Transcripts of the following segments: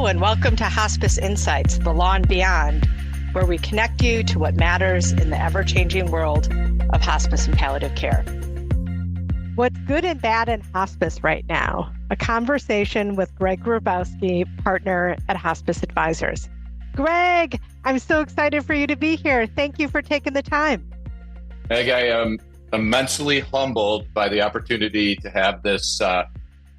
Hello, and welcome to Hospice Insights, the Law and Beyond, where we connect you to what matters in the ever-changing world of hospice and palliative care. What's good and bad in hospice right now? A conversation with Greg Grabowski, partner at Hospice Advisors. Greg, I'm so excited for you to be here. Thank you for taking the time. Meg, I am immensely humbled by the opportunity to have this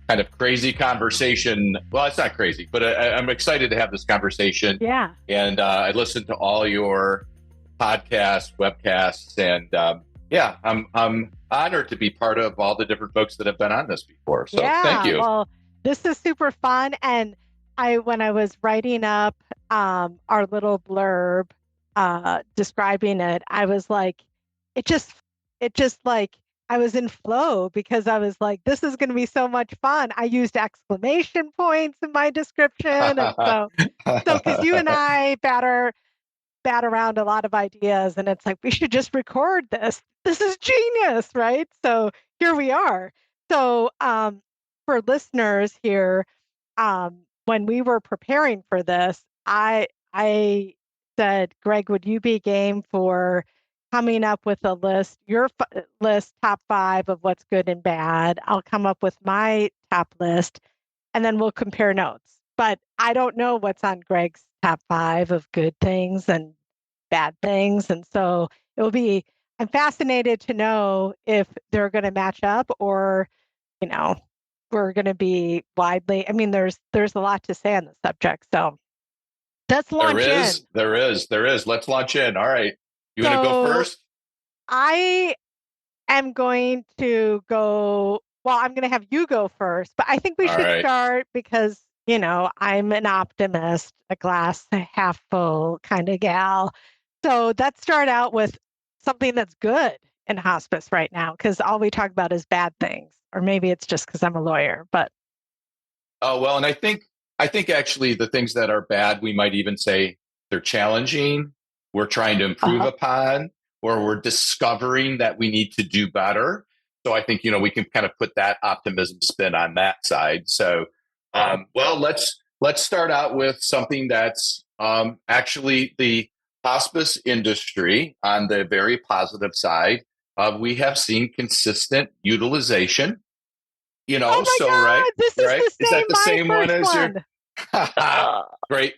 kind of crazy conversation. Well, it's not crazy, but I'm excited to have this conversation. Yeah. And I listened to all your podcasts, webcasts, and I'm honored to be part of all the different folks that have been on this before. So thank you. Well, this is super fun. And when I was writing up our little blurb describing it, I was like, it just like, I was in flow because I was like, this is going to be so much fun. I used exclamation points in my description. And so because you and I bat around a lot of ideas, and it's like, we should just record this. This is genius, right? So here we are. So for listeners here, when we were preparing for this, I said, Greg, would you be game for coming up with a list, your list, top 5 of what's good and bad? I'll come up with my top list, and then we'll compare notes. But I don't know what's on Greg's top 5 of good things and bad things. And so I'm fascinated to know if they're going to match up, or, we're going to be widely. I mean, there's a lot to say on the subject. So let's launch in. There is. Let's launch in. All right. You want to go first? I am going to go. Well, I'm going to have you go first, but I think we should start because, I'm an optimist, a glass half full kind of gal. So let's start out with something that's good in hospice right now, because all we talk about is bad things, or maybe it's just because I'm a lawyer, but. Oh, well, and I think actually the things that are bad, we might even say they're challenging. We're trying to improve upon, or we're discovering that we need to do better. So I think, we can kind of put that optimism spin on that side. So, well, let's start out with something that's actually the hospice industry on the very positive side. We have seen consistent utilization. Oh my God, right? This is right? the same. Is that the same one as your?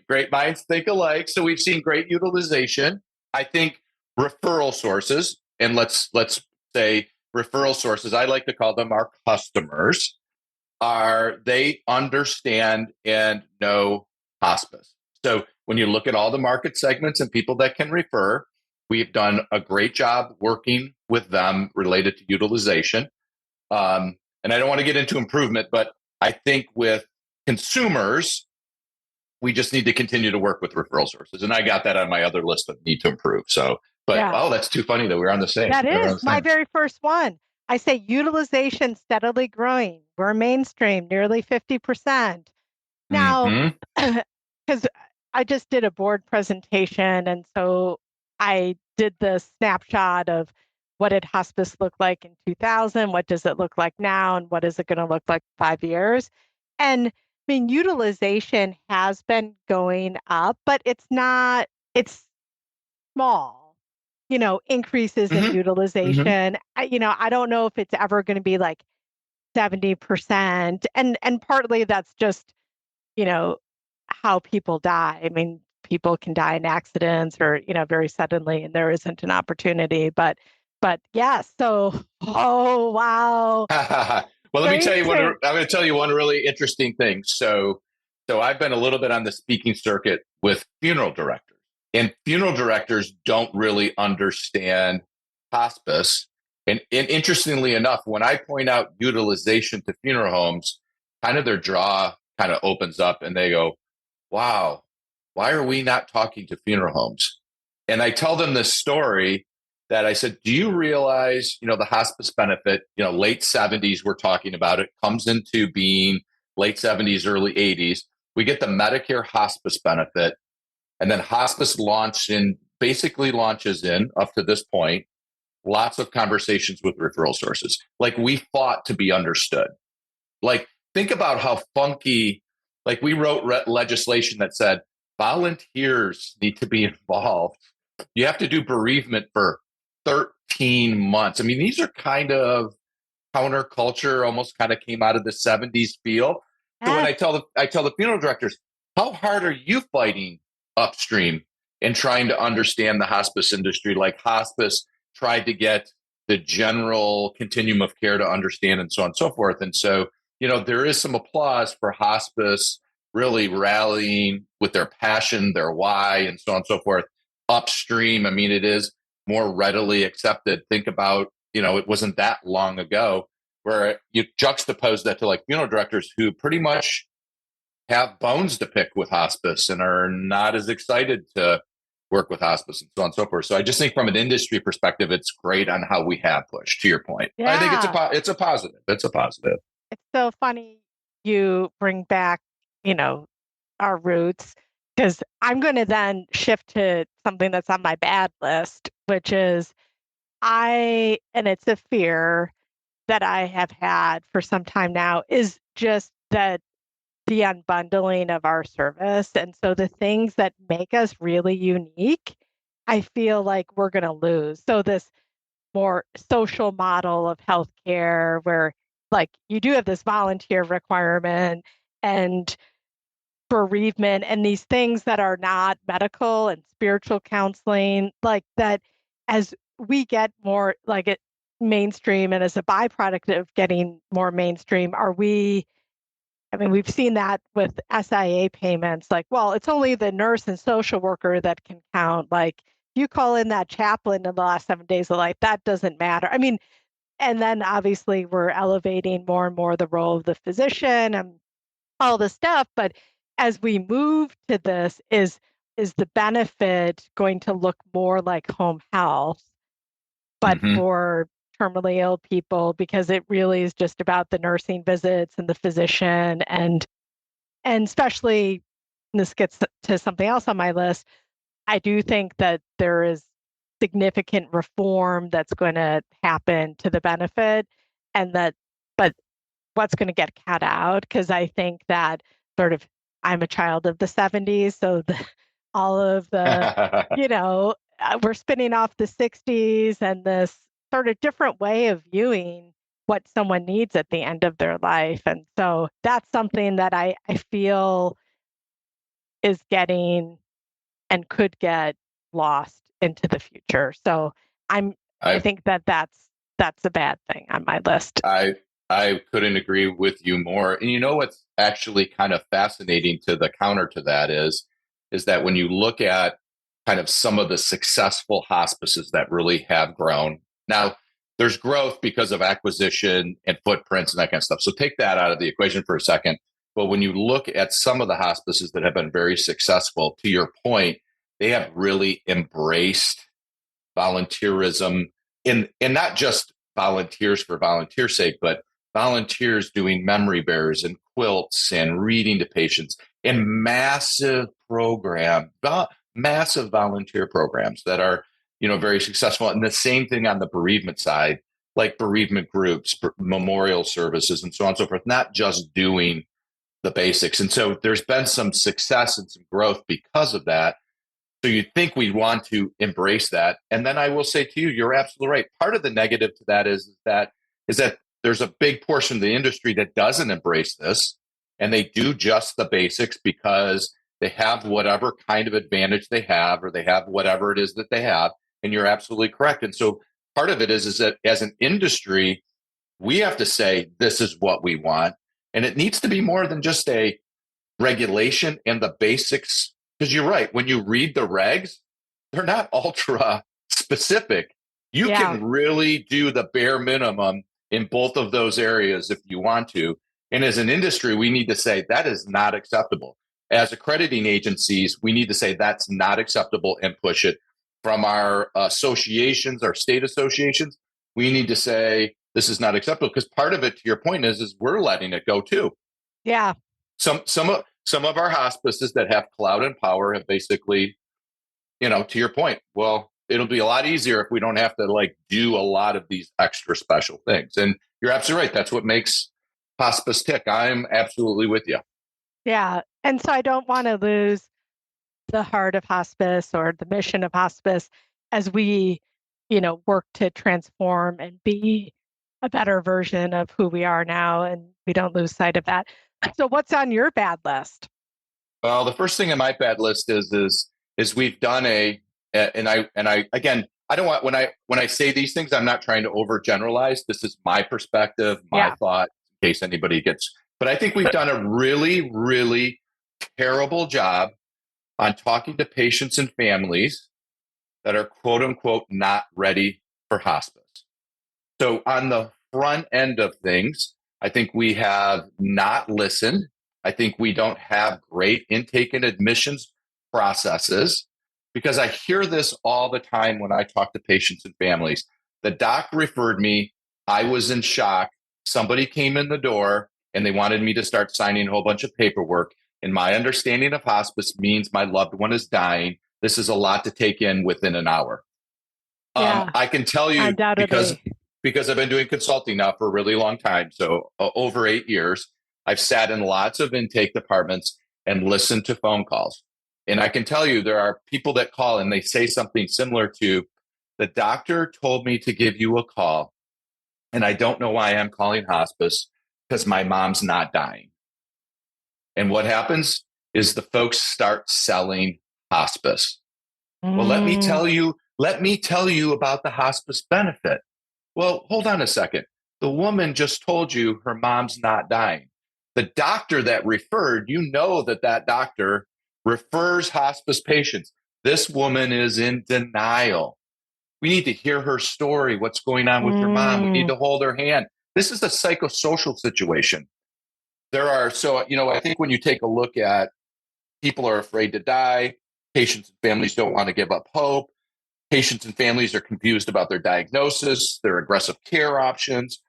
Great minds think alike. So we've seen great utilization. I think referral sources, and let's say referral sources, I like to call them our customers, they understand and know hospice. So when you look at all the market segments and people that can refer, we've done a great job working with them related to utilization. And I don't want to get into improvement, but I think with consumers, we just need to continue to work with referral sources. And I got that on my other list of need to improve. So, that's too funny that we're on the same. That is my very first one. I say utilization steadily growing. We're mainstream, nearly 50%. Now, because I just did a board presentation, and so I did the snapshot of what did hospice look like in 2000, what does it look like now, and what is it going to look like 5 years? And I mean, utilization has been going up, but it's small, increases in utilization. I don't know if it's ever going to be like 70%. And partly that's just, how people die. I mean, people can die in accidents or, very suddenly, and there isn't an opportunity. But yeah, so, oh, wow. Well, let me tell you I'm going to tell you one really interesting thing. So I've been a little bit on the speaking circuit with funeral directors, and funeral directors don't really understand hospice. And interestingly enough, when I point out utilization to funeral homes, kind of their jaw kind of opens up and they go, wow, why are we not talking to funeral homes? And I tell them this story that I said, do you realize, the hospice benefit, late 70s, we're talking about it, comes into being late 70s, early 80s. We get the Medicare hospice benefit, and then hospice launches in up to this point, lots of conversations with referral sources. Like, we fought to be understood. Like, think about how funky Like we wrote legislation that said volunteers need to be involved. You have to do bereavement for 13 months. I mean, these are kind of counterculture, almost kind of came out of the 70s feel. So when Yes. I tell the funeral directors, how hard are you fighting upstream and trying to understand the hospice industry? Like hospice tried to get the general continuum of care to understand and so on and so forth. And so, there is some applause for hospice really rallying with their passion, their why, and so on and so forth upstream. I mean, it is more readily accepted. Think about, it wasn't that long ago where you juxtapose that to like funeral directors who pretty much have bones to pick with hospice and are not as excited to work with hospice and so on and so forth. So I just think from an industry perspective, it's great on how we have pushed, to your point. I think Yeah. it's a positive. It's a positive. It's so funny you bring back, you know, our roots, because I'm going to then shift to something that's on my bad list, which is and it's a fear that I have had for some time now, is just that the unbundling of our service. And so the things that make us really unique, I feel like we're going to lose. So this more social model of healthcare where like you do have this volunteer requirement and bereavement and these things that are not medical and spiritual counseling, like that, as we get more like it mainstream and as a byproduct of getting more mainstream, I mean, we've seen that with SIA payments, like, well, it's only the nurse and social worker that can count. Like, if you call in that chaplain in the last 7 days of life, that doesn't matter. I mean, and then obviously we're elevating more and more the role of the physician and all this stuff. But as we move to this, is the benefit going to look more like home health, but Mm-hmm. for terminally ill people, because it really is just about the nursing visits and the physician and especially, and this gets to something else on my list, I do think that there is significant reform that's going to happen to the benefit, and that, but what's going to get cut out? Because I think that sort of, I'm a child of the 70s, so all of the, we're spinning off the 60s and this sort of different way of viewing what someone needs at the end of their life. And so that's something that I feel is getting and could get lost into the future. So I I think that that's a bad thing on my list. I I couldn't agree with you more. And what's actually kind of fascinating to the counter to that is that when you look at kind of some of the successful hospices that really have grown. Now, there's growth because of acquisition and footprints and that kind of stuff. So take that out of the equation for a second. But when you look at some of the hospices that have been very successful, to your point, they have really embraced volunteerism and not just volunteers for volunteers' sake, but volunteers doing memory bears and quilts and reading to patients and massive volunteer programs that are, very successful. And the same thing on the bereavement side, like bereavement groups, memorial services, and so on and so forth, not just doing the basics. And so there's been some success and some growth because of that. So you'd think we'd want to embrace that. And then I will say to you, you're absolutely right. Part of the negative to that is that there's a big portion of the industry that doesn't embrace this, and they do just the basics because they have whatever kind of advantage they have, or they have whatever it is that they have. And you're absolutely correct. And so part of it is that as an industry, we have to say this is what we want, and it needs to be more than just a regulation and the basics. Because you're right, when you read the regs, they're not ultra specific. You Yeah. can really do the bare minimum in both of those areas if you want to. And as an industry, we need to say that is not acceptable. As accrediting agencies, we need to say that's not acceptable and push it. From our associations, our state associations, we need to say this is not acceptable, because part of it, to your point, is we're letting it go too. Yeah. Some of our hospices that have clout and power have basically, to your point, well, it'll be a lot easier if we don't have to like do a lot of these extra special things. And you're absolutely right. That's what makes hospice tick. I'm absolutely with you. Yeah. And so I don't want to lose the heart of hospice or the mission of hospice as we, work to transform and be a better version of who we are now. And we don't lose sight of that. So what's on your bad list? Well, the first thing on my bad list is we've done and I again, I don't want when I say these things, I'm not trying to overgeneralize. This is my perspective, my Yeah. thought, in case anybody gets. But I think we've done a really, really terrible job on talking to patients and families that are quote unquote not ready for hospice. So on the front end of things, I think we have not listened. I think we don't have great intake and admissions processes because I hear this all the time when I talk to patients and families. The doc referred me. I was in shock. Somebody came in the door and they wanted me to start signing a whole bunch of paperwork. And my understanding of hospice means my loved one is dying. This is a lot to take in within an hour. Yeah. I can tell you Undoubtedly. because I've been doing consulting now for a really long time, so over 8 years, I've sat in lots of intake departments and listened to phone calls. And I can tell you there are people that call and they say something similar to, the doctor told me to give you a call, and I don't know why I'm calling hospice because my mom's not dying. And what happens is the folks start selling hospice. Well, Mm, let me tell you about the hospice benefit. Well, hold on a second. The woman just told you her mom's not dying. The doctor that referred, you know that doctor refers hospice patients. This woman is in denial. We need to hear her story, what's going on with her mom. We need mm, to hold her hand. This is a psychosocial situation. I think when you take a look at people are afraid to die, patients and families don't want to give up hope. Patients and families are confused about their diagnosis, their aggressive care options.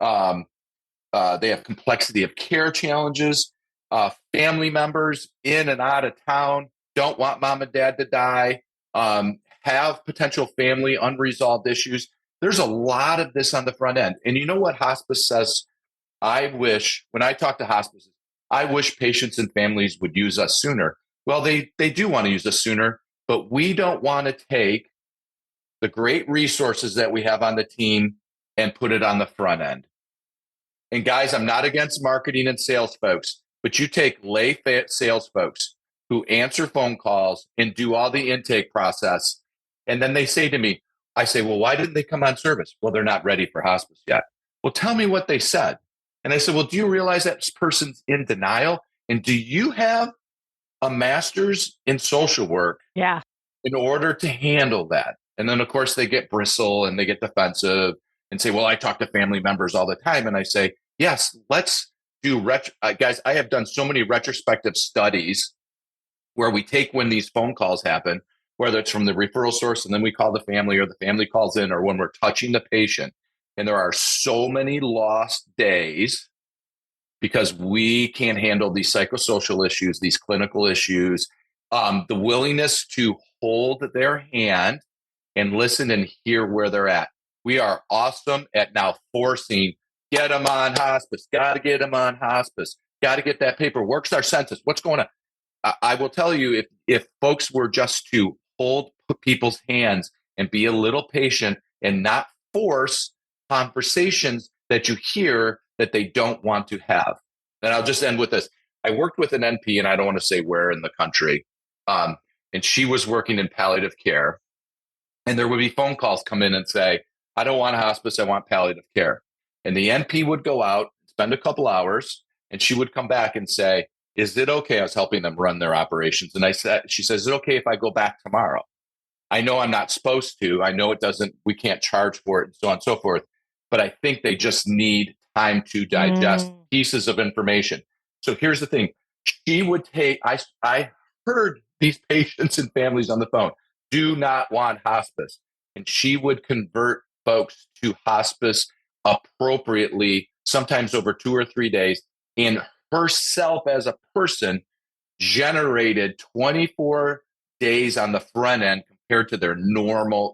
Um, they have complexity of care challenges. Family members in and out of town don't want mom and dad to die, have potential family unresolved issues. There's a lot of this on the front end. And you know what hospice says? I wish, when I talk to hospices, I wish patients and families would use us sooner. Well, they do want to use us sooner, but we don't want to take the great resources that we have on the team and put it on the front end. And guys, I'm not against marketing and sales folks, but you take lay sales folks who answer phone calls and do all the intake process. And then they say to me, I say, well, why didn't they come on service? Well, they're not ready for hospice yet. Well, tell me what they said. And I said, well, do you realize that this person's in denial? And do you have a master's in social work yeah. in order to handle that? And then, of course, they get bristle and they get defensive and say, well, I talk to family members all the time. And I say, yes, let's do guys. I have done so many retrospective studies where we take when these phone calls happen, whether it's from the referral source and then we call the family or the family calls in or when we're touching the patient. And there are so many lost days because we can't handle these psychosocial issues, these clinical issues, the willingness to hold their hand and listen and hear where they're at. We are awesome at now forcing, get them on hospice, got to get them on hospice, got to get that paper. Works our census. What's going on? I will tell you, if folks were just to hold people's hands and be a little patient and not force conversations that you hear that they don't want to have. And I'll just end with this. I worked with an NP, and I don't want to say where in the country, and she was working in palliative care. And there would be phone calls come in and say, I don't want hospice, I want palliative care. And the NP would go out, spend a couple hours, and she would come back and say, is it okay? I was helping them run their operations. And she says, is it okay if I go back tomorrow? I know I'm not supposed to. I know we can't charge for it and so on and so forth. But I think they just need time to digest Mm, pieces of information. So here's the thing. I heard these patients and families on the phone do not want hospice. And she would convert folks to hospice appropriately, sometimes over 2 or 3 days. And herself as a person generated 24 days on the front end compared to their normal,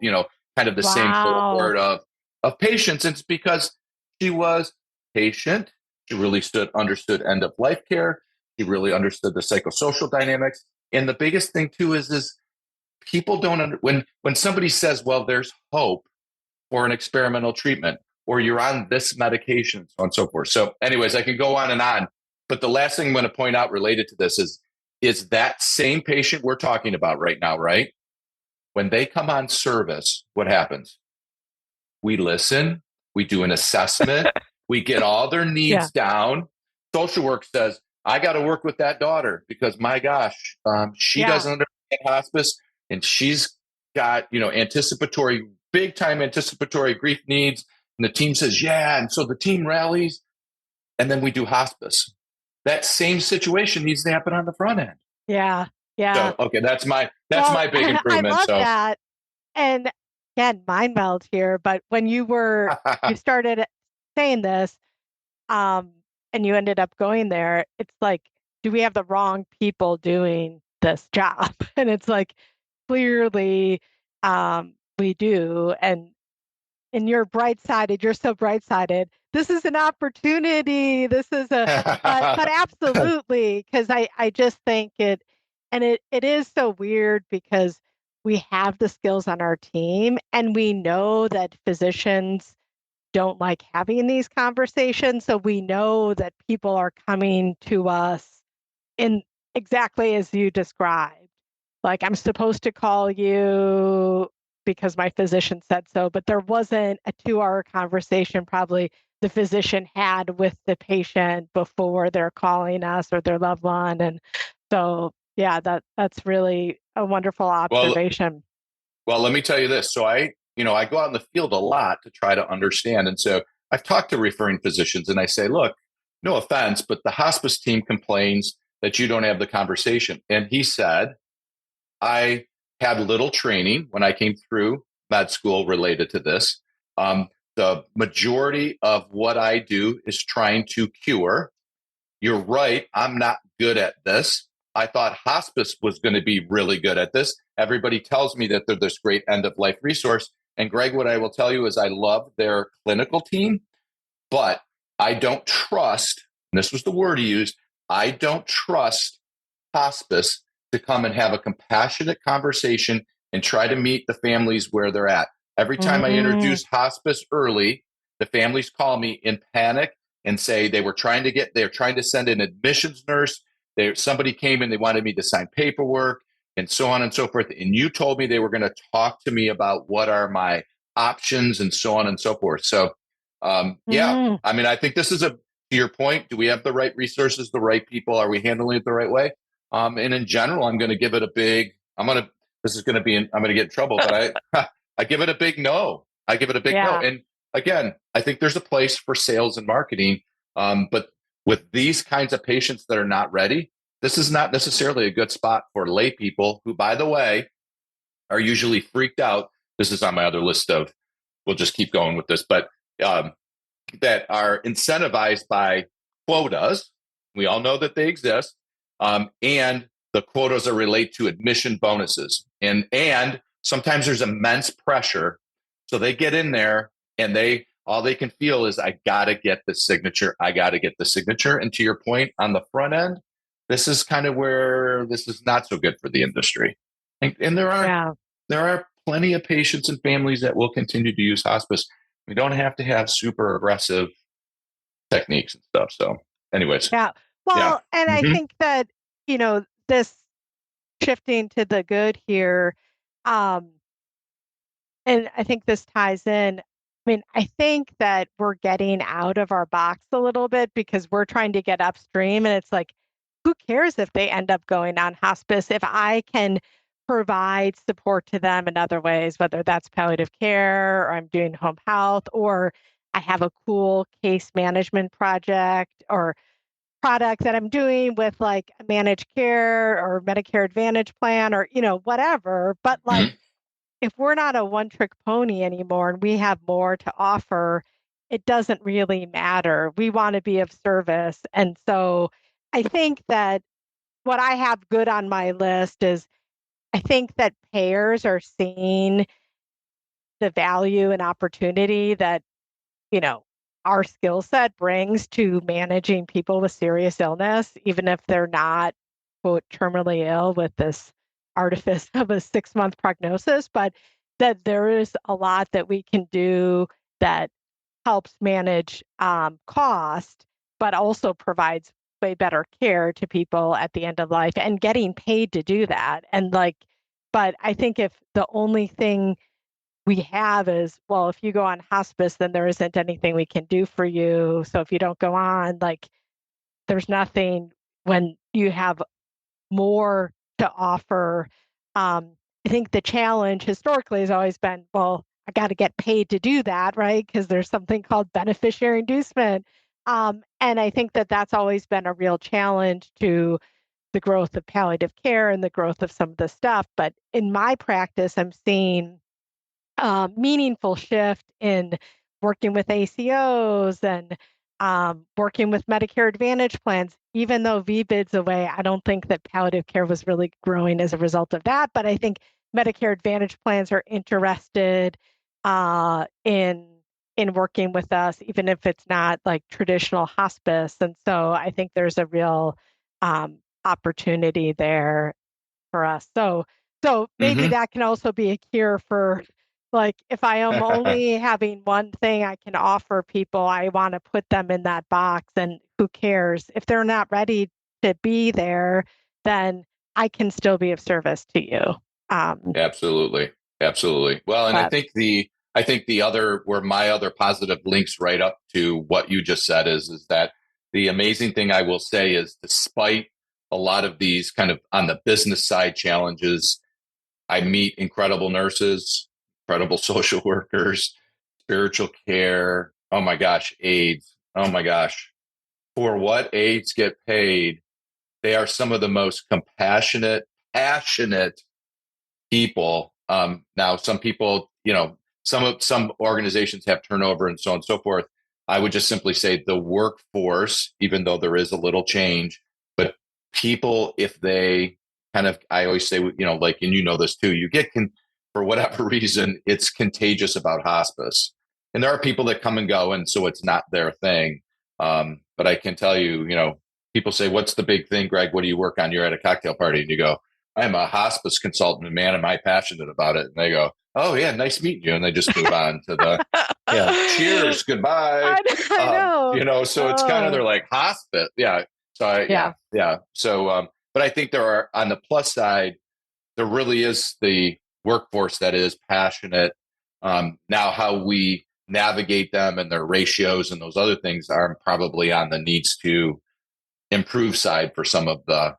kind of the same wow. cohort of patients. And it's because she was patient. She really understood end of life care. She really understood the psychosocial dynamics. And the biggest thing too is people don't when somebody says, well, there's hope for an experimental treatment, or you're on this medication, so on and so forth. So, anyways, I can go on and on. But the last thing I'm going to point out related to this is that same patient we're talking about right now, right? When they come on service, what happens? We listen, we do an assessment, we get all their Yeah. needs down. Social work says, I got to work with that daughter because my gosh, she Yeah. doesn't understand hospice, and she's got, anticipatory, big time anticipatory grief needs. And the team says, yeah. And so the team rallies, and then we do hospice. That same situation needs to happen on the front end. Yeah. Yeah. So, okay, that's my Well, big I improvement. love So, that. And again, mind meld here, but when you started saying this, um, and you ended up going there, it's like, do we have the wrong people doing this job? And it's like, clearly, we do. And you're bright-sided. You're so bright-sided. This is an opportunity. This is but absolutely, because I just think it is so weird because we have the skills on our team and we know that physicians don't like having these conversations. So we know that people are coming to us in exactly as you described. Like, I'm supposed to call you because my physician said so, but there wasn't a 2-hour conversation probably the physician had with the patient before they're calling us or their loved one. And so, yeah, that's really a wonderful well, observation. Well, let me tell you this. So I go out in the field a lot to try to understand. And so I've talked to referring physicians and I say, look, no offense, but the hospice team complains that you don't have the conversation. And he said, I had little training when I came through med school related to this. The majority of what I do is trying to cure. You're right. I'm not good at this. I thought hospice was going to be really good at this. Everybody tells me that they're this great end of life resource. And Greg, what I will tell you is I love their clinical team, but I don't trust, and this was the word he used, I don't trust hospice to come and have a compassionate conversation and try to meet the families where they're at. Every time I Mm, introduce hospice early, the families call me in panic and say they're trying to send an admissions nurse. Somebody came and they wanted me to sign paperwork and so on and so forth. And you told me they were going to talk to me about what are my options and so on and so forth. So, yeah, mm, I mean, I think this is to your point. Do we have the right resources, the right people? Are we handling it the right way? And in general, I'm going to give it a big, this is going to be, I'm going to get in trouble, but I give it a big no. I give it a big no. yeah. And again, I think there's a place for sales and marketing. But with these kinds of patients that are not ready, this is not necessarily a good spot for lay people who, by the way, are usually freaked out. This is on my other list of, we'll just keep going with this, but um, that are incentivized by quotas. We all know that they exist. And the quotas are related to admission bonuses. And sometimes there's immense pressure. So they get in there and all they can feel is, I gotta get the signature. I gotta get the signature. And to your point on the front end, this is kind of where this is not so good for the industry. And Yeah. there are plenty of patients and families that will continue to use hospice. We don't have to have super aggressive techniques and stuff. So, anyways, Yeah. yeah. Well, and I Mm-hmm. think that, this shifting to the good here, um, and I think this ties in. I mean, I think that we're getting out of our box a little bit because we're trying to get upstream. And it's like, who cares if they end up going on hospice if I can provide support to them in other ways, whether that's palliative care or I'm doing home health or I have a cool case management project or product that I'm doing with like a managed care or Medicare Advantage plan or, whatever. But like, Mm-hmm. if we're not a one trick pony anymore and we have more to offer, it doesn't really matter. We want to be of service. And so I think that what I have good on my list is I think that payers are seeing the value and opportunity that, you know, our skill set brings to managing people with serious illness, even if they're not, quote, terminally ill with this artifice of a 6-month prognosis, but that there is a lot that we can do that helps manage cost, but also provides way better care to people at the end of life and getting paid to do that. And like, but I think if the only thing we have is, well, if you go on hospice, then there isn't anything we can do for you. So if you don't go on, like, there's nothing when you have more to offer. I think the challenge historically has always been, well, I got to get paid to do that, right? Because there's something called beneficiary inducement. And I think that that's always been a real challenge to the growth of palliative care and the growth of some of the stuff. But in my practice, I'm seeing meaningful shift in working with ACOs and working with Medicare Advantage plans. Even though VBID's away, I don't think that palliative care was really growing as a result of that. But I think Medicare Advantage plans are interested in working with us, even if it's not like traditional hospice. And so I think there's a real opportunity there for us. So maybe Hmm. that can also be a cure for like if I am only having one thing I can offer people, I want to put them in that box and who cares? If they're not ready to be there, then I can still be of service to you. Um, Absolutely. Absolutely. Well, and but I think the other where my other positive links right up to what you just said is that the amazing thing I will say is despite a lot of these kind of on the business side challenges, I meet incredible nurses, incredible social workers, spiritual care. Oh my gosh, aides. Oh my gosh. For what aides get paid, they are some of the most compassionate, passionate people. Now, some people, some organizations have turnover and so on and so forth. I would just simply say the workforce, even though there is a little change, but people, if they kind of, I always say, like, and you know this too, for whatever reason, it's contagious about hospice. And there are people that come and go, and so it's not their thing. But I can tell you, people say, "What's the big thing, Greg? What do you work on?" You're at a cocktail party, and you go, "I'm a hospice consultant, and man, am I passionate about it." And they go, "Oh yeah, nice meeting you," and they just move on to the cheers, goodbye. I know. So it's kind of Oh, they're like hospice, yeah. So yeah. yeah. So, but I think there are on the plus side, there really is the workforce that is passionate. Now, how we navigate them and their ratios and those other things are probably on the needs to improve side for some of the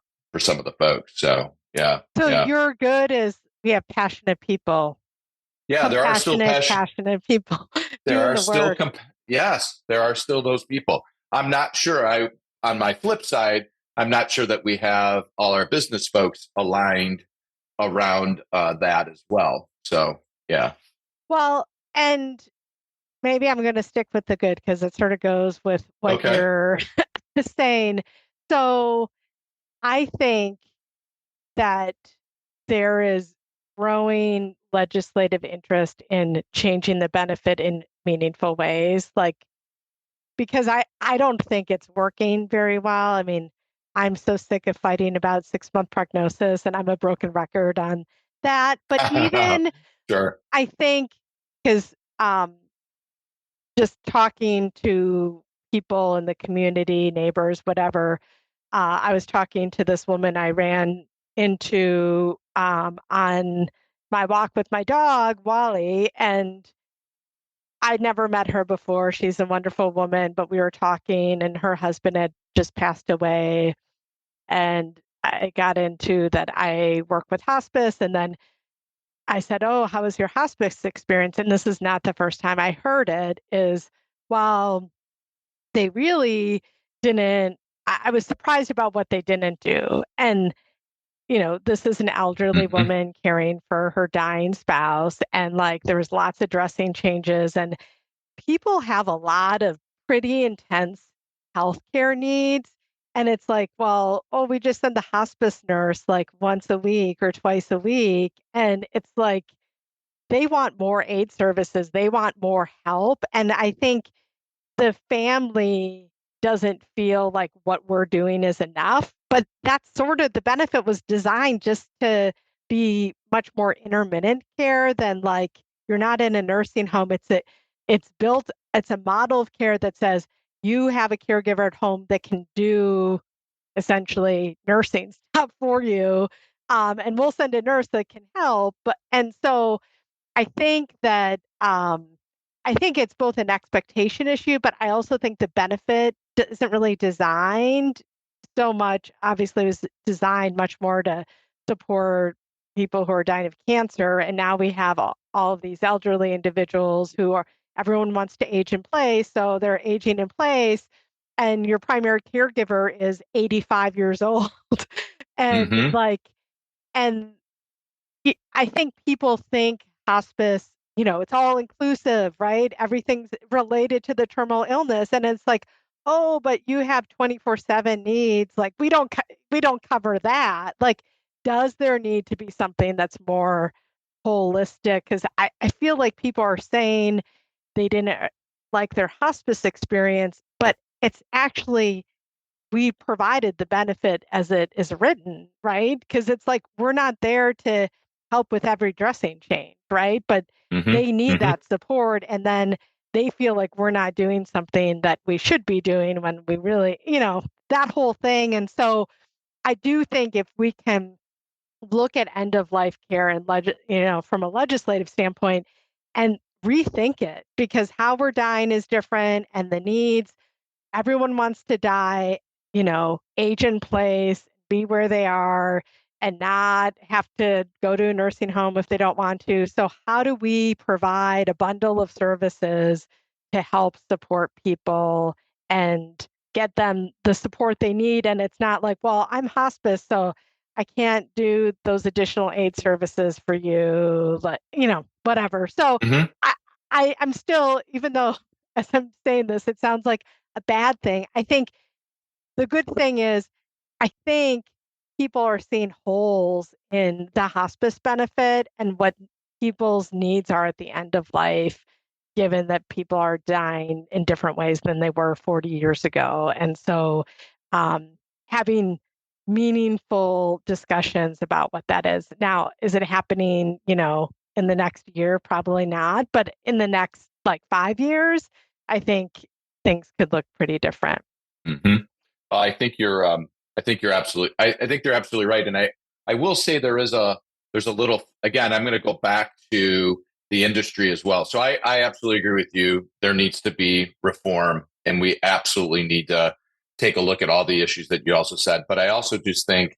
folks. So yeah, So yeah, you're good as we have passionate people, yeah. passionate people There doing are the still work. yes, there are still those people. I'm not sure. On my flip side, I'm not sure that we have all our business folks aligned around that as well. So yeah, Well, and maybe I'm going to stick with the good because it sort of goes with what okay, you're saying. So I think that there is growing legislative interest in changing the benefit in meaningful ways. Like, because I don't think it's working very well. I mean, I'm so sick of fighting about 6-month prognosis, and I'm a broken record on that. But even sure, I think because just talking to people in the community, neighbors, whatever, I was talking to this woman I ran into on my walk with my dog, Wally, and I'd never met her before. She's a wonderful woman, but we were talking, and her husband had just passed away. And I got into that I work with hospice. And then I said, "Oh, how was your hospice experience?" And this is not the first time I heard it, is, well, they really didn't. I was surprised about what they didn't do. And, this is an elderly hmm woman caring for her dying spouse. And like there was lots of dressing changes. And people have a lot of pretty intense healthcare needs. And it's like, well, oh, we just send the hospice nurse like once a week or twice a week. And it's like they want more aid services, they want more help. And I think the family doesn't feel like what we're doing is enough. But that's sort of the benefit was designed just to be much more intermittent care than like you're not in a nursing home. It's a model of care that says you have a caregiver at home that can do essentially nursing stuff for you. And we'll send a nurse that can help. And so I think that I think it's both an expectation issue, but I also think the benefit isn't really designed so much. Obviously, it was designed much more to support people who are dying of cancer, and now we have all of these elderly individuals who are everyone wants to age in place, so they're aging in place, and your primary caregiver is 85 years old, and Mm-hmm. and I think people think hospice, it's all inclusive, right? Everything's related to the terminal illness. And it's like, oh, but you have 24/7 needs. Like we don't cover that. Like, does there need to be something that's more holistic? Because I feel like people are saying they didn't like their hospice experience, but it's actually we provided the benefit as it is written, right? Because it's like we're not there to help with every dressing change, right? But Mm-hmm. they need Mm-hmm. that support. And then they feel like we're not doing something that we should be doing when we really, that whole thing. And so I do think if we can look at end of life care and, from a legislative standpoint and rethink it, because how we're dying is different and the needs everyone wants to die, age in place, be where they are, and not have to go to a nursing home if they don't want to. So, how do we provide a bundle of services to help support people and get them the support they need? And it's not like, well, I'm hospice, so I can't do those additional aid services for you, whatever. So, Mm-hmm. I'm still, even though as I'm saying this, it sounds like a bad thing. I think the good thing is, I think people are seeing holes in the hospice benefit and what people's needs are at the end of life, given that people are dying in different ways than they were 40 years ago. And so um, having meaningful discussions about what that is. Now, is it happening, in the next year? Probably not. But in the next like 5 years, I think things could look pretty different. Mm-hmm. I think you're absolutely. I think they're absolutely right. And I will say there's a little. Again, I'm going to go back to the industry as well. So I absolutely agree with you. There needs to be reform, and we absolutely need to take a look at all the issues that you also said. But I also just think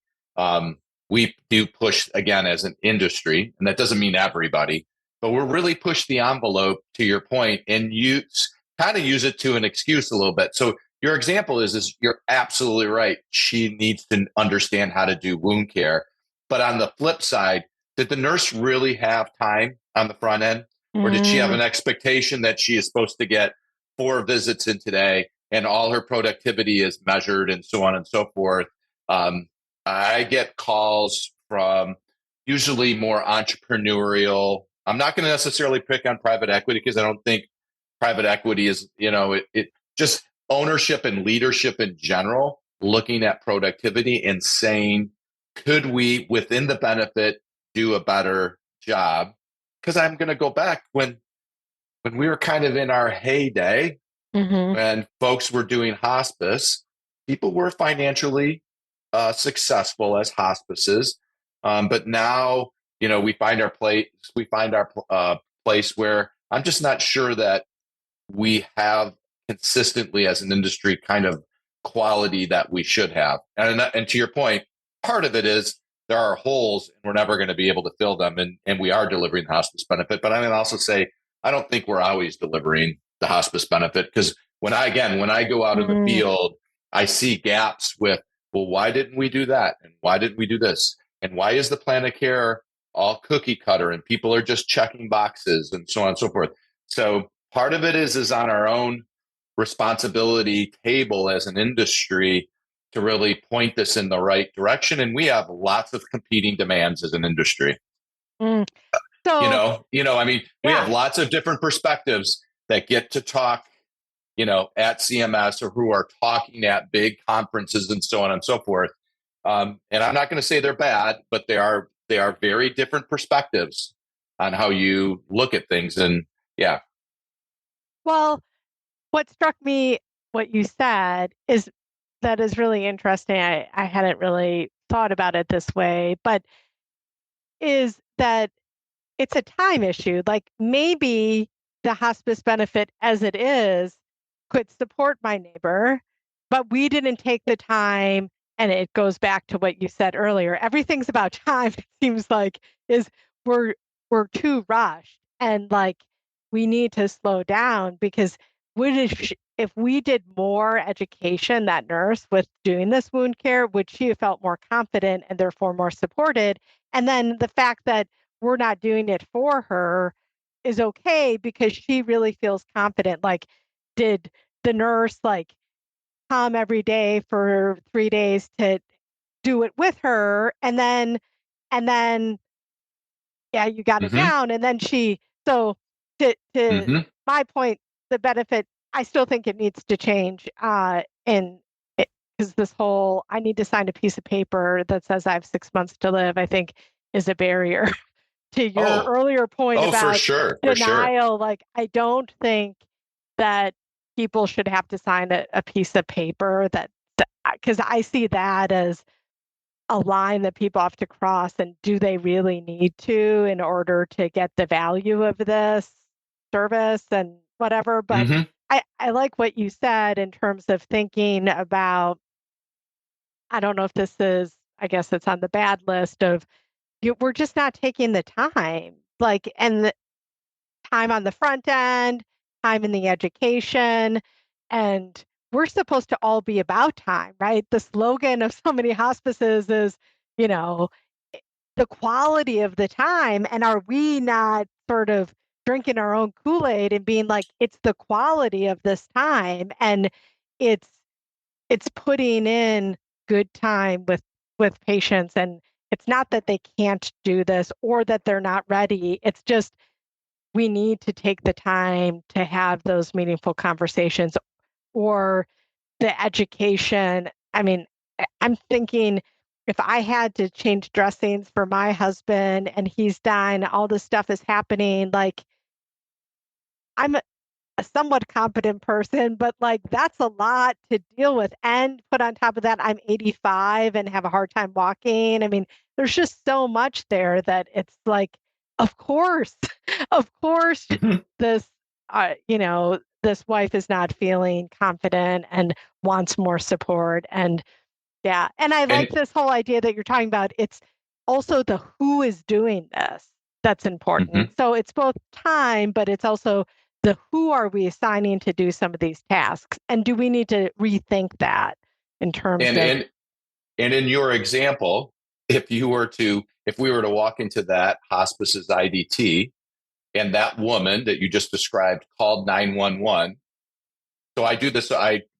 we do push again as an industry, and that doesn't mean everybody, but we're really push the envelope to your point, and use it to an excuse a little bit. So your example is you're absolutely right. She needs to understand how to do wound care. But on the flip side, did the nurse really have time on the front end? Or did she have Mm, an expectation that she is supposed to get 4 visits in today and all her productivity is measured and so on and so forth? Um, I get calls from usually more entrepreneurial. I'm not going to necessarily pick on private equity because I don't think private equity is, it just ownership and leadership in general, looking at productivity and saying, could we, within the benefit, do a better job? Because I'm going to go back when we were kind of in our heyday, hmm when folks were doing hospice, people were financially successful as hospices. But now, we find our place where I'm just not sure that we have consistently as an industry kind of quality that we should have. And to your point, part of it is there are holes and we're never going to be able to fill them. And we are delivering the hospice benefit. But I'm going to also say, I don't think we're always delivering the hospice benefit because when I go out in the mm, field, I see gaps with, well, why didn't we do that? And why didn't we do this? And why is the plan of care all cookie cutter and people are just checking boxes and so on and so forth? So part of it is on our own responsibility table as an industry to really point this in the right direction. And we have lots of competing demands as an industry. mm. So, I mean, we have yeah. lots of different perspectives that get to talk at CMS or who are talking at big conferences and so on and so forth. And I'm not going to say they're bad, but they are very different perspectives on how you look at things. And yeah. Well, what struck me, what you said, is that is really interesting. I hadn't really thought about it this way, but is that it's a time issue. Like maybe the hospice benefit as it is could support my neighbor, but we didn't take the time. And it goes back to what you said earlier. Everything's about time, it seems like, is we're we're too rushed. And like we need to slow down because if we did more education, that nurse with doing this wound care, would she have felt more confident and therefore more supported? And then the fact that we're not doing it for her is okay because she really feels confident. Like, did the nurse like come every day for 3 days to do it with her, and then yeah, you got it Mm-hmm. down, and then so to Mm-hmm. my point, the benefit, I still think it needs to change. And because this whole I need to sign a piece of paper that says I have 6 months to live, I think is a barrier to your Oh, earlier point oh, for about sure. For sure. denial. Like, I don't think that people should have to sign a piece of paper that, because I see that as a line that people have to cross. And do they really need to in order to get the value of this service and whatever? But Mm-hmm. I like what you said in terms of thinking about, I don't know if this is, I guess it's on the bad list of, we're just not taking the time, like, and the time on the front end, time in the education. And we're supposed to all be about time, right? The slogan of so many hospices is, you know, the quality of the time. And are we not sort of drinking our own Kool-Aid and being like, it's the quality of this time, and it's it's putting in good time with patients. And it's not that they can't do this or that they're not ready. It's just we need to take the time to have those meaningful conversations, or the education. I mean, I'm thinking, if I had to change dressings for my husband and he's dying, all this stuff is happening, like, I'm a somewhat competent person, but like that's a lot to deal with. And put on top of that, I'm 85 and have a hard time walking. I mean, there's just so much there that it's like, of course, of course, Mm-hmm. this, this wife is not feeling confident and wants more support. And yeah, and I like And this whole idea that you're talking about. It's also the who is doing this that's mm-hmm. important. So it's both time, but it's also the who are we assigning to do some of these tasks? And do we need to rethink that in terms and of, and and in your example, if we were to walk into that hospice's IDT and that woman that you just described called 911. So I do this.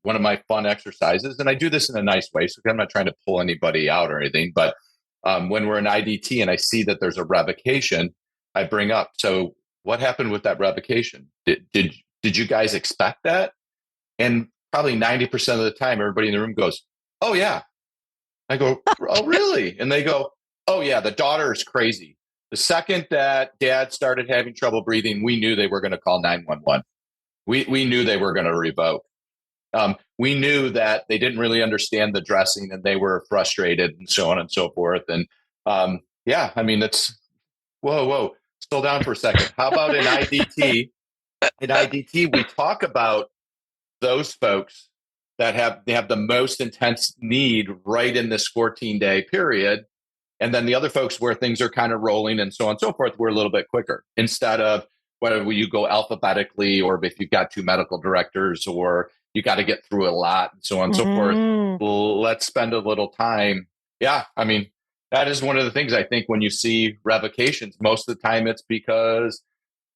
One of my fun exercises, and I do this in a nice way. So I'm not trying to pull anybody out or anything, but when we're in IDT and I see that there's a revocation, I bring up. So what happened with that revocation? Did you guys expect that? And probably 90% of the time, everybody in the room goes, "Oh yeah." I go, "Oh really?" And they go, "Oh yeah, the daughter is crazy. The second that dad started having trouble breathing, we knew they were going to call 911. We knew they were going to revoke. We knew that they didn't really understand the dressing and they were frustrated and so on and so forth." And yeah, I mean, it's whoa, slow down for a second. How about in IDT? In IDT, we talk about those folks that have the most intense need right in this 14-day period. And then the other folks where things are kind of rolling and so on and so forth, we're a little bit quicker instead of whether you go alphabetically or if you've got two medical directors or you got to get through a lot and so on and so forth. mm, Let's spend a little time. Yeah. I mean, that is one of the things I think when you see revocations, most of the time it's because,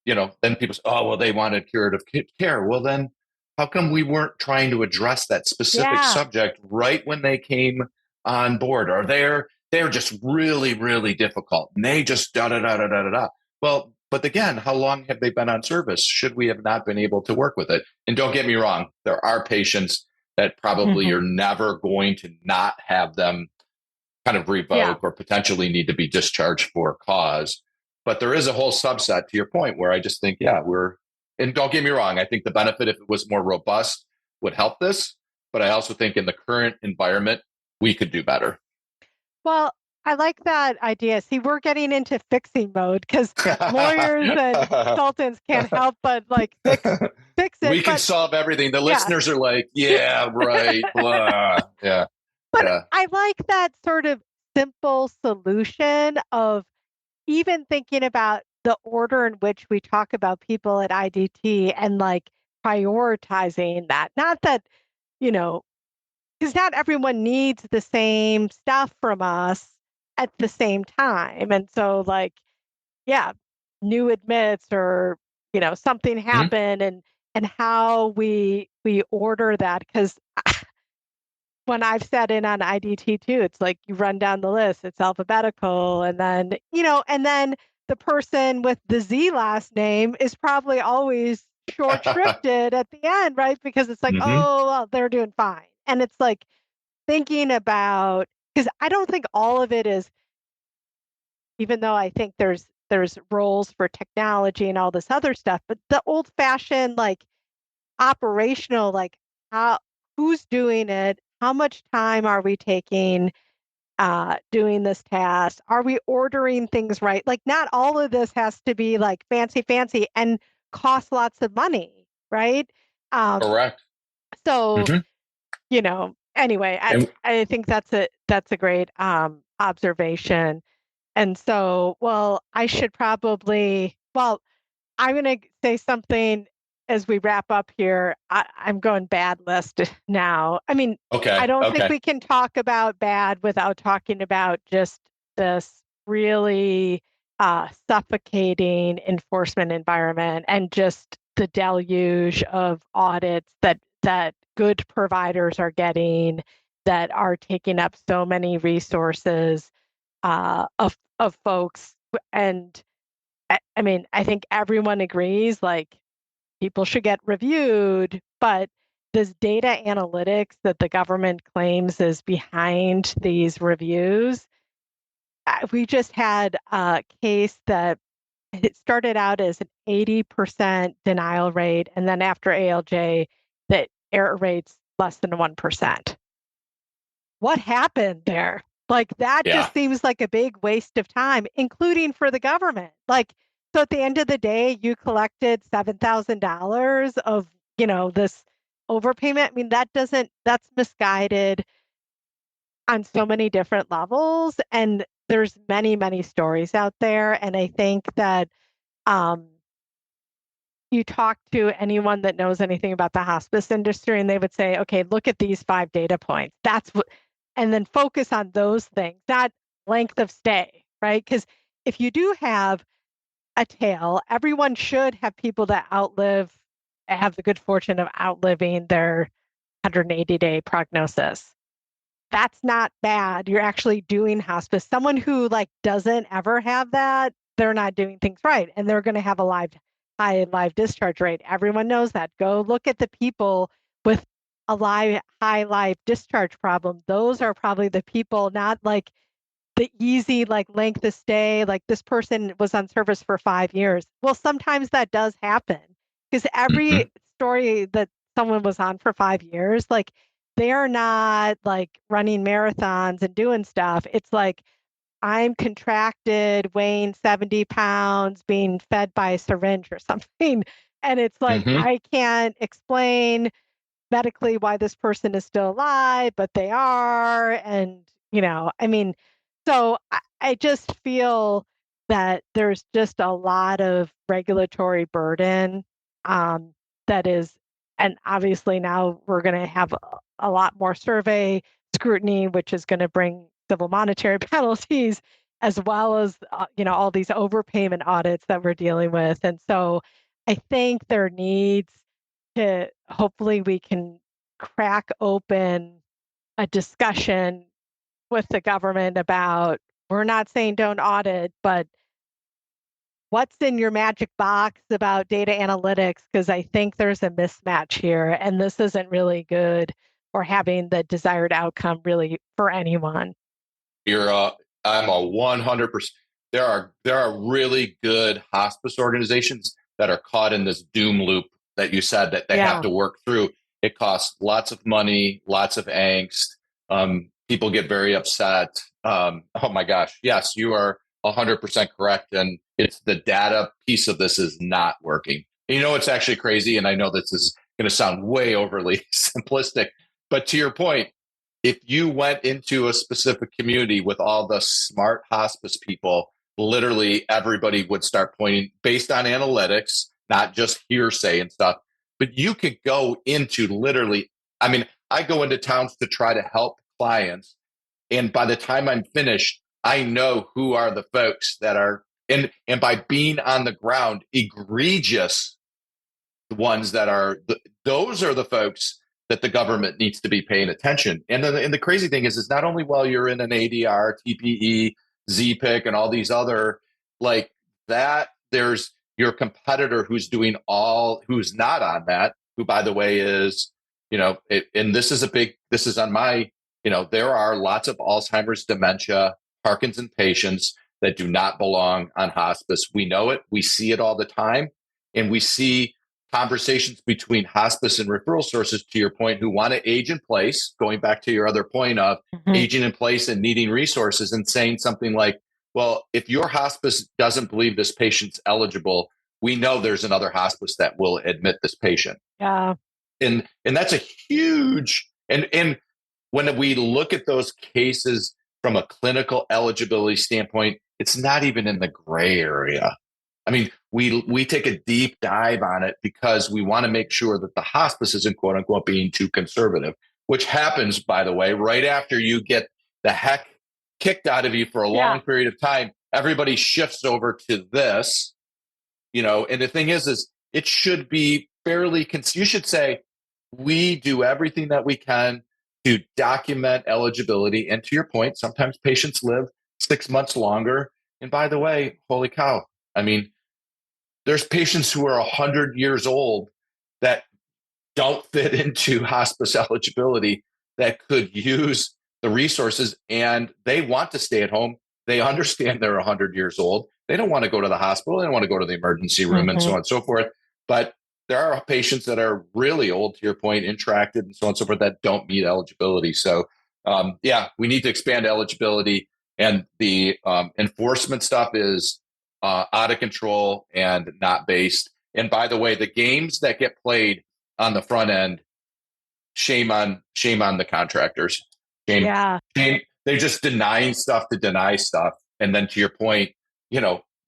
then people say, oh, well, they wanted curative care. Well, then how come we weren't trying to address that specific yeah, subject right when they came on board? Or they're just really, really difficult. And they just da da da da da da da. Well, But again, how long have they been on service? Should we have not been able to work with it? And don't get me wrong, there are patients that probably Hmm. you're never going to not have them kind of Yeah. revoke or potentially need to be discharged for cause. But there is a whole subset to your point where I just think, yeah, and don't get me wrong, I think the benefit, if it was more robust, would help this. But I also think in the current environment, we could do better. Well, I like that idea. See, we're getting into fixing mode because lawyers and consultants can't help but like fix it. We can But solve everything. The yeah, listeners are like, yeah, right, blah. Yeah, but yeah. I like that sort of simple solution of even thinking about the order in which we talk about people at IDT and like prioritizing that. Not that, you know, because not everyone needs the same stuff from us at the same time. And so, like, yeah, new admits or, something Mhm. happened and how we order that. Because when I've sat in on IDT too, it's like you run down the list, it's alphabetical, and then the person with the Z last name is probably always short shrifted at the end, right? Because it's like, Mhm. oh, well, they're doing fine. And it's like thinking about, because I don't think all of it is, even though I think there's roles for technology and all this other stuff, but the old fashioned like operational, like how who's doing it, how much time are we taking doing this task? Are we ordering things right? Like, not all of this has to be like fancy and cost lots of money, right? Um, Correct. so, Mhm. anyway, I, And I think that's a great observation. And so, well, I'm going to say something as we wrap up here. I'm going bad list now. I mean, I okay, don't think okay. we can talk about bad without talking about just this really suffocating enforcement environment and just the deluge of audits that good providers are getting that are taking up so many resources of folks. And I mean, I think everyone agrees like people should get reviewed, but this data analytics that the government claims is behind these reviews, we just had a case that it started out as an 80% denial rate, and then after ALJ, the error rate's less than 1%. What happened there? Like, that Yeah. just seems like a big waste of time, including for the government. Like, so at the end of the day, you collected $7,000 of, this overpayment. I mean, that's misguided on so many different levels. And there's many, many stories out there. And I think that um, you talk to anyone that knows anything about the hospice industry, and they would say, okay, look at these 5 data points. And then focus on those things, not length of stay, right? Because if you do have a tail, everyone should have people that have the good fortune of outliving their 180-day prognosis. That's not bad. You're actually doing hospice. Someone who like doesn't ever have that, they're not doing things right, and they're going to have a high live discharge rate. Everyone knows that. Go look at the people with a high live discharge problem. Those are probably the people, not like the easy like length of stay. Like, this person was on service for 5 years. Well, sometimes that does happen because every Mhm. story that someone was on for 5 years, like, they are not like running marathons and doing stuff. It's like, I'm contracted, weighing 70 pounds, being fed by a syringe or something. And it's like, Mhm. I can't explain medically why this person is still alive, but they are. And, I mean, so I just feel that there's just a lot of regulatory burden um, that is, and obviously now we're going to have a lot more survey scrutiny, which is going to bring civil monetary penalties, as well as, all these overpayment audits that we're dealing with. And so I think there needs to, hopefully we can crack open a discussion with the government about, we're not saying don't audit, but what's in your magic box about data analytics? Because I think there's a mismatch here, and this isn't really good for having the desired outcome really for anyone. You're I'm a 100%. There are really good hospice organizations that are caught in this doom loop that you said that they have Yeah. to work through. It costs lots of money, lots of angst. People get very upset. Oh my gosh, yes, you are 100% correct, and it's the data piece of this is not working. You know, it's actually crazy, and I know this is going to sound way overly simplistic, but to your point, if you went into a specific community with all the smart hospice people, literally everybody would start pointing based on analytics, not just hearsay and stuff. But you could go into literally, I mean, I go into towns to try to help clients. And by the time I'm finished, I know who are the folks that are, and by being on the ground, egregious ones that are those are the folks that the government needs to be paying attention. And the crazy thing is not only while you're in an ADR, TPE, ZPIC, and all these other like that, there's your competitor who's not on that, who by the way is, and this is on my, there are lots of Alzheimer's, dementia, Parkinson's patients that do not belong on hospice. We know it. We see it all the time. And we see conversations between hospice and referral sources, to your point, who want to age in place, going back to your other point of Mm-hmm. aging in place and needing resources, and saying something like, well, if your hospice doesn't believe this patient's eligible, we know there's another hospice that will admit this patient. Yeah. And that's a huge, and when we look at those cases from a clinical eligibility standpoint, it's not even in the gray area. I mean, we take a deep dive on it because we want to make sure that the hospice isn't quote unquote being too conservative, which happens, by the way, right after you get the heck kicked out of you for a Yeah. long period of time. Everybody shifts over to this, and the thing is it should be fairly, you should say, we do everything that we can to document eligibility. And to your point, sometimes patients live 6 months longer. And by the way, holy cow, I mean, there's patients who are 100 years old that don't fit into hospice eligibility that could use the resources, and they want to stay at home. They understand they're 100 years old. They don't want to go to the hospital. They don't want to go to the emergency room and so Mm-hmm. on and so forth. But there are patients that are really old, to your point, intracted and so on and so forth, that don't meet eligibility. So, yeah, we need to expand eligibility. And the enforcement stuff is out of control and not based. And by the way, the games that get played on the front end, shame on the contractors. Shame, Yeah. shame. They're just denying stuff to deny stuff. And then to your point,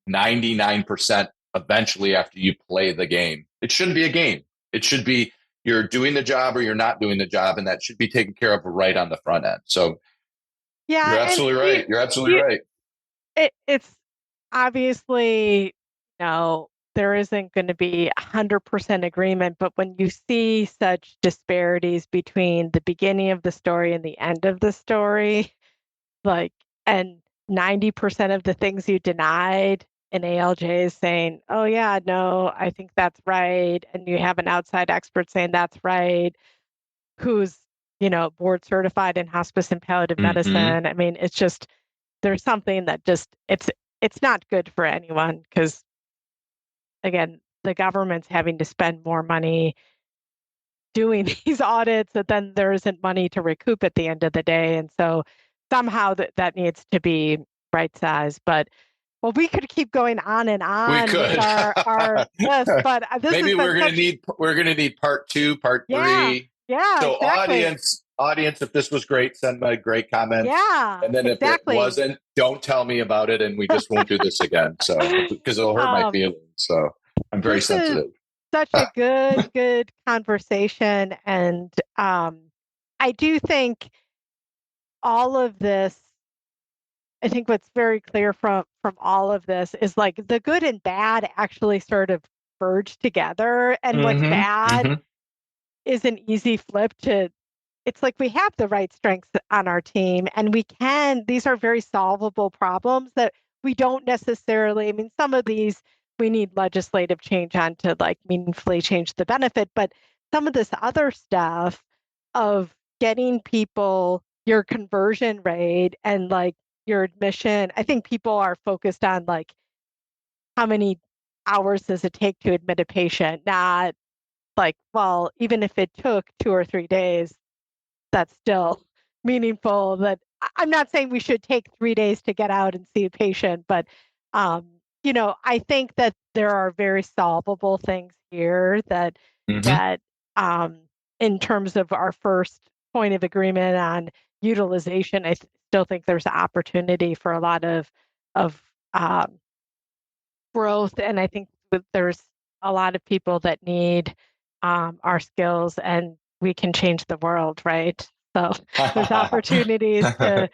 99% eventually after you play the game. It shouldn't be a game. It should be you're doing the job or you're not doing the job, and that should be taken care of right on the front end. So you're Yeah. And absolutely right. You're absolutely you right. it's obviously, there isn't going to be 100% agreement, but when you see such disparities between the beginning of the story and the end of the story, like, and 90% of the things you denied, an ALJ is saying, oh, yeah, no, I think that's right. And you have an outside expert saying that's right, who's, board certified in hospice and palliative Mm-hmm. medicine. I mean, it's just, there's something that just, it's not good for anyone because, again, the government's having to spend more money doing these audits that then there isn't money to recoup at the end of the day. And so somehow that needs to be right sized. But well, we could keep going on and We on with could. our list, but this has Maybe been such, we're gonna need part two, part yeah, three. yeah, So exactly. audience, if this was great, send my great comments. Yeah, And then if it exactly. wasn't, don't tell me about it, and we just won't do this again. So because it'll hurt my um, feelings. So I'm very this is sensitive. such a good conversation. And I do think all of this, I think what's very clear from all of this is like the good and bad actually sort of merge together. And what's Mm-hmm. bad Mm-hmm. is an easy flip to, it's like we have the right strengths on our team and these are very solvable problems that we don't necessarily, I mean, some of these we need legislative change on to like meaningfully change the benefit, but some of this other stuff of getting people your conversion rate and like your admission, I think people are focused on like how many hours does it take to admit a patient, not like, well, even if it took 2 or 3 days, that's still meaningful. That I'm not saying we should take 3 days to get out and see a patient, but um, I think that there are very solvable things here Hmm. that in terms of our first point of agreement on utilization, I still think there's opportunity for a lot of um, growth, and I think that there's a lot of people that need our skills, and we can change the world, right? So there's opportunities to,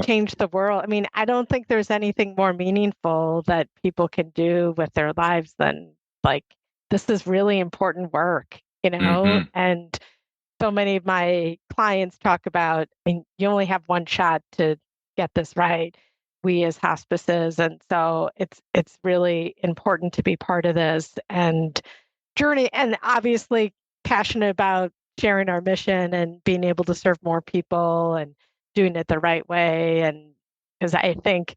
change the world. I mean, I don't think there's anything more meaningful that people can do with their lives than like this is really important work, Hmm. and so many of my clients talk about, I mean, you only have one shot to get this right, we as hospices. And so it's really important to be part of this and journey, and obviously passionate about sharing our mission and being able to serve more people and doing it the right way. And because I think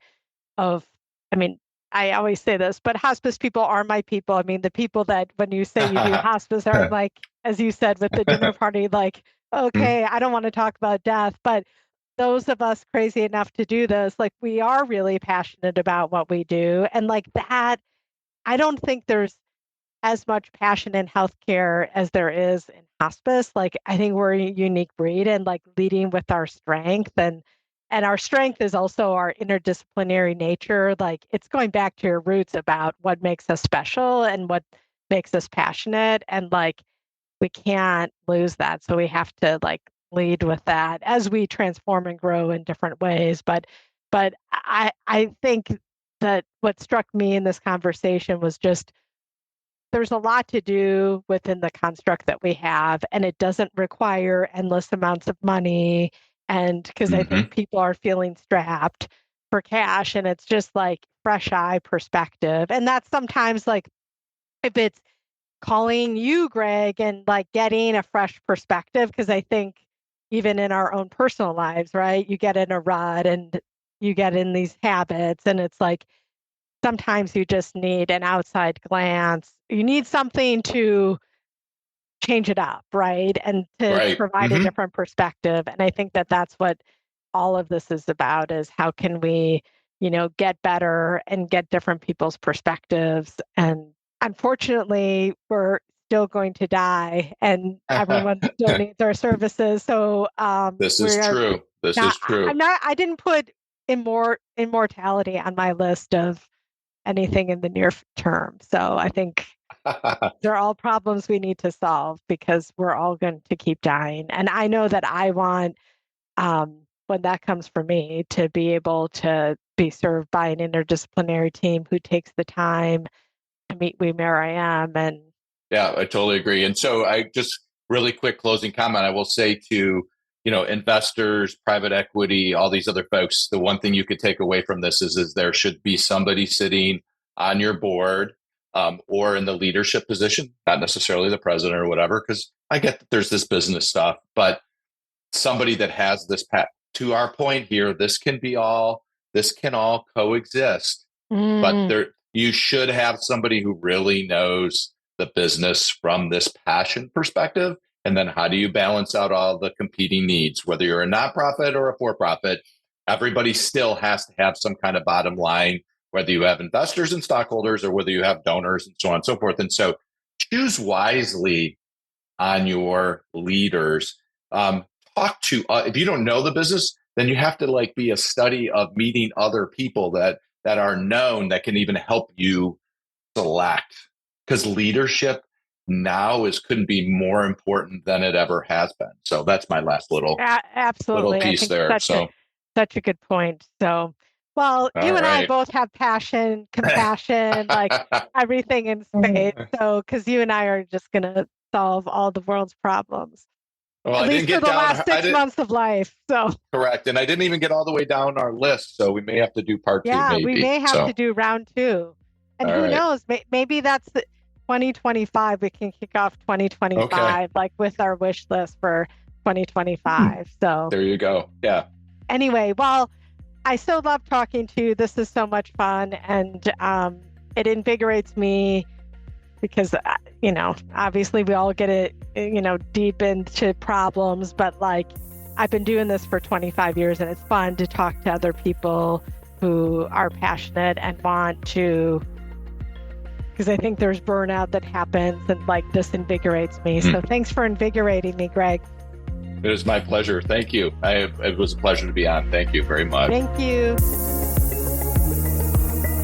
of, I mean, I always say this, but hospice people are my people. I mean, the people that when you say you do hospice are like, as you said with the dinner party, like, okay, I don't want to talk about death, but those of us crazy enough to do this, like, we are really passionate about what we do. And like that, I don't think there's as much passion in healthcare as there is in hospice. Like I think we're a unique breed and like leading with our strength, and our strength is also our interdisciplinary nature. Like it's going back to your roots about what makes us special and what makes us passionate, and like we can't lose that. So we have to like lead with that as we transform and grow in different ways. But I think that what struck me in this conversation was just there's a lot to do within the construct that we have, and it doesn't require endless amounts of money. And because I think Hmm. people are feeling strapped for cash, and it's just like fresh eye perspective. And that's sometimes like if it's calling you, Greg, and like getting a fresh perspective, because I think even in our own personal lives, right, you get in a rut and you get in these habits, and it's like sometimes you just need an outside glance. You need something to change it up, right? And to Right. provide a Hmm. different perspective. And I think that that's what all of this is about is how can we, get better and get different people's perspectives. And unfortunately, we're still going to die and everyone still needs our services. So This we is are true. This not, is true. I'm not, I didn't put immortality on my list of anything in the near term. So I think they're all problems we need to solve because we're all going to keep dying. And I know that I want, when that comes for me, to be able to be served by an interdisciplinary team who takes the time to meet me where I am. And Yeah, I totally agree. And so I just really quick closing comment. I will say to, investors, private equity, all these other folks, the one thing you could take away from this is there should be somebody sitting on your board or in the leadership position, not necessarily the president or whatever, because I get that there's this business stuff, but somebody that has this to our point here, this can all coexist, but mm, there you should have somebody who really knows the business from this passion perspective. And then how do you balance out all the competing needs? Whether you're a nonprofit or a for-profit, everybody still has to have some kind of bottom line, whether you have investors and stockholders or whether you have donors and so on and so forth. And so choose wisely on your leaders. Um, Talk to if you don't know the business, then you have to like be a study of meeting other people that are known that can even help you select, because leadership now is couldn't be more important than it ever has been. So that's my last little absolutely. I piece think there. So such a good point. So, well, all you and I right. both have passion, compassion, like everything in space. So, because you and I are just going to solve all the world's problems. Well, at I least didn't for get the down. last 6 months of life. So Correct. And I didn't even get all the way down our list. So we may have to do part two, yeah, we maybe. may have to So, do round two. And all who right. knows, maybe that's the 2025. We can kick off Okay. 2025, like with our wish list for 2025. So There you go. Yeah. anyway, well, I so love talking to you. This is so much fun. And it invigorates me because, obviously we all get it, deep into problems, but like I've been doing this for 25 years and it's fun to talk to other people who are passionate and want to, because I think there's burnout that happens and like this invigorates me. So thanks for invigorating me, Greg. It is my pleasure. Thank you. It was a pleasure to be on. Thank you very much. Thank you.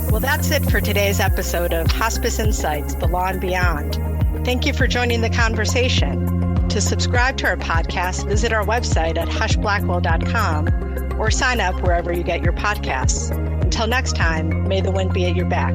Well, that's it for today's episode of Hospice Insights, The Law and Beyond. Thank you for joining the conversation. To subscribe to our podcast, visit our website at hushblackwell.com or sign up wherever you get your podcasts. Until next time, may the wind be at your back.